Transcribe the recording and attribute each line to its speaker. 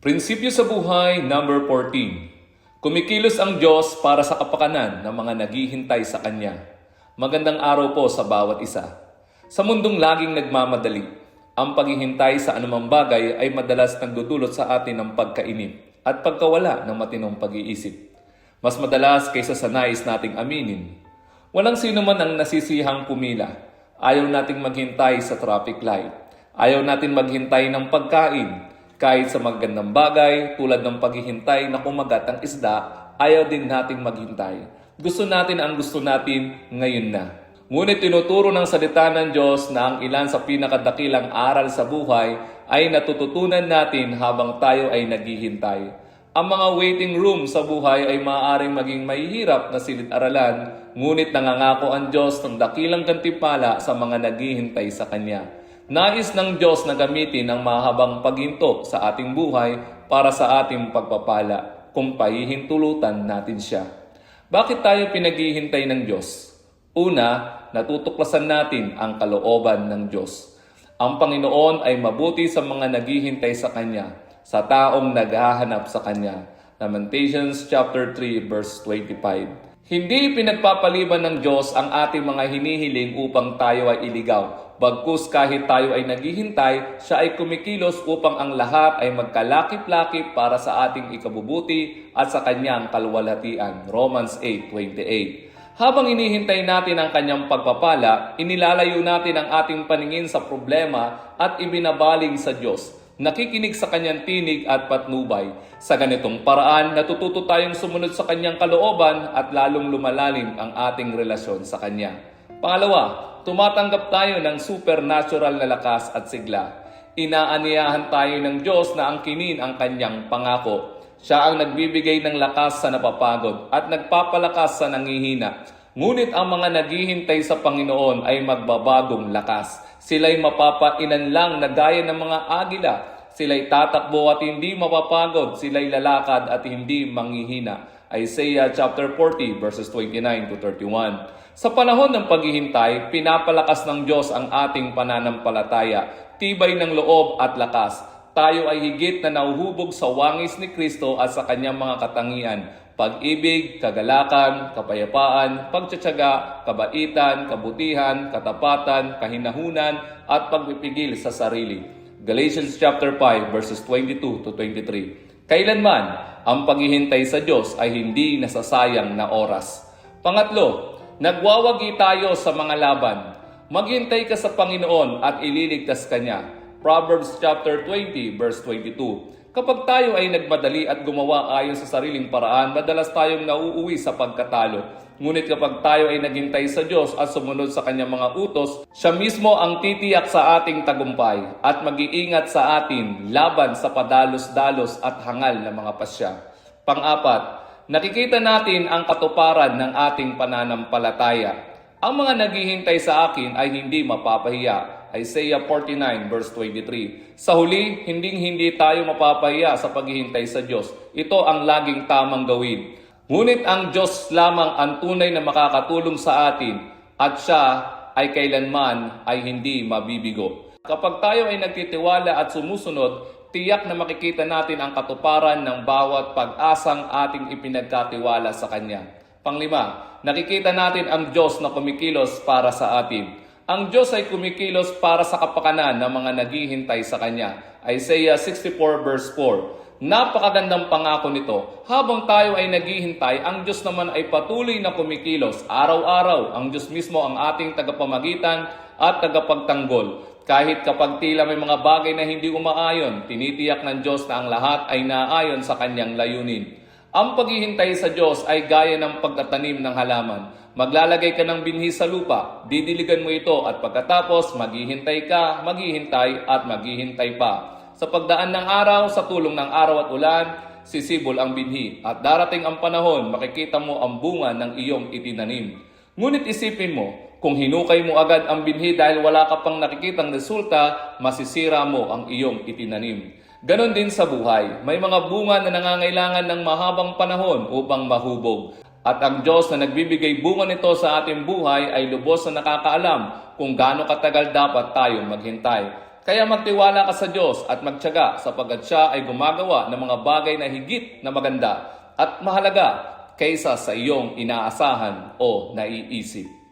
Speaker 1: Prinsipyo sa buhay, number 14. Kumikilos ang Diyos para sa kapakanan ng mga naghihintay sa Kanya. Magandang araw po sa bawat isa. Sa mundong laging nagmamadali, ang paghihintay sa anumang bagay ay madalas nagdudulot sa atin ng pagkainip at pagkawala ng matinong pag-iisip. Mas madalas kaysa sa nais nating aminin. Walang sino man ang nasisihang pumila. Ayaw nating maghintay sa traffic light. Ayaw natin maghintay ng pagkain. Kahit sa magandang bagay tulad ng paghihintay na kumagat ang isda, ayaw din nating maghintay. Gusto natin ang gusto natin ngayon na. Ngunit tinuturo ng salita ng Diyos na ang ilan sa pinakadakilang aral sa buhay ay natututunan natin habang tayo ay naghihintay. Ang mga waiting room sa buhay ay maaaring maging mahihirap na silid-aralan, ngunit nangangako ang Diyos ng dakilang gantimpala sa mga naghihintay sa Kanya. Nais ng Diyos na gamitin ang mahabang paghinto sa ating buhay para sa ating pagpapala kung pahihintulutan natin siya. Bakit tayo pinaghihintay ng Diyos? Una, natutuklasan natin ang kalooban ng Diyos. Ang Panginoon ay mabuti sa mga naghihintay sa Kanya, sa taong naghahanap sa Kanya. Lamentations chapter 3 verse 25. Hindi pinagpapaliban ng Diyos ang ating mga hinihiling upang tayo ay iligaw. Bagkus kahit tayo ay naghihintay, siya ay kumikilos upang ang lahat ay magkalakip-lakip para sa ating ikabubuti at sa kanyang kaluwalhatian. Romans 8:28. Habang inihintay natin ang kanyang pagpapala, inilalayo natin ang ating paningin sa problema at ibinabaling sa Diyos. Nakikinig sa kanyang tinig at patnubay. Sa ganitong paraan, natututo tayong sumunod sa kanyang kalooban at lalong lumalalim ang ating relasyon sa kanya. Pangalawa, tumatanggap tayo ng supernatural na lakas at sigla. Inaaniyahan tayo ng Diyos na angkinin ang kanyang pangako. Siya ang nagbibigay ng lakas sa napapagod at nagpapalakas sa nangihina. Ngunit ang mga naghihintay sa Panginoon ay magbabagong lakas. Sila'y mapapainan lang na gaya ng mga agila. Sila'y tatakbo at hindi mapapagod. Sila'y lalakad at hindi manghihina. Isaiah chapter 40 verses 29 to 31. Sa panahon ng paghihintay, pinapalakas ng Diyos ang ating pananampalataya, tibay ng loob at lakas. Tayo ay higit na nauhubog sa wangis ni Kristo at sa kanyang mga katangian. Pag-ibig, kagalakan, kapayapaan, pagtsatsaga, kabaitan, kabutihan, katapatan, kahinahunan, at pagpipigil sa sarili. Galatians chapter 5 verses 22 to 23. Kailanman, ang paghihintay sa Diyos ay hindi nasasayang na oras. Pangatlo, nagwawagi tayo sa mga laban. Maghintay ka sa Panginoon at ililigtas ka niya. Proverbs chapter 20 verse 22. Kapag tayo ay nagmadali at gumawa ayon sa sariling paraan, madalas tayong nauuwi sa pagkatalo. Ngunit kapag tayo ay naghintay sa Diyos at sumunod sa kanyang mga utos, siya mismo ang titiyak sa ating tagumpay at mag-iingat sa atin laban sa padalos-dalos at hangal na mga pasya. Pang-apat, nakikita natin ang katuparan ng ating pananampalataya. Ang mga naghihintay sa akin ay hindi mapapahiya. Isaiah 49 verse 23. Sa huli, hindi tayo mapapahiya sa paghihintay sa Diyos. Ito ang laging tamang gawin. Ngunit ang Diyos lamang ang tunay na makakatulong sa atin at siya ay kailanman ay hindi mabibigo. Kapag tayo ay nagtitiwala at sumusunod, tiyak na makikita natin ang katuparan ng bawat pag-asang ating ipinagkatiwala sa Kanya. Panglima, nakikita natin ang Diyos na kumikilos para sa atin. Ang Diyos ay kumikilos para sa kapakanan ng mga naghihintay sa Kanya. Isaiah 64 verse 4. Napakagandang pangako nito. Habang tayo ay naghihintay, ang Diyos naman ay patuloy na kumikilos. Araw-araw, ang Diyos mismo ang ating tagapamagitan at tagapagtanggol. Kahit kapag tila may mga bagay na hindi umaayon, tinitiyak ng Diyos na ang lahat ay naayon sa Kanyang layunin. Ang paghihintay sa Diyos ay gaya ng pagtatanim ng halaman. Maglalagay ka ng binhi sa lupa, didiligan mo ito at pagkatapos maghihintay ka, maghihintay at maghihintay pa. Sa pagdaan ng araw, sa tulong ng araw at ulan, sisibol ang binhi at darating ang panahon, makikita mo ang bunga ng iyong itinanim. Ngunit isipin mo, kung hinukay mo agad ang binhi dahil wala ka pang nakikitang resulta, masisira mo ang iyong itinanim. Ganon din sa buhay, may mga bunga na nangangailangan ng mahabang panahon upang mahubog. At ang Diyos na nagbibigay bunga nito sa ating buhay ay lubos na nakakaalam kung gaano katagal dapat tayong maghintay. Kaya magtiwala ka sa Diyos at magtiyaga sapagkat siya ay gumagawa ng mga bagay na higit na maganda at mahalaga kaysa sa iyong inaasahan o naiisip.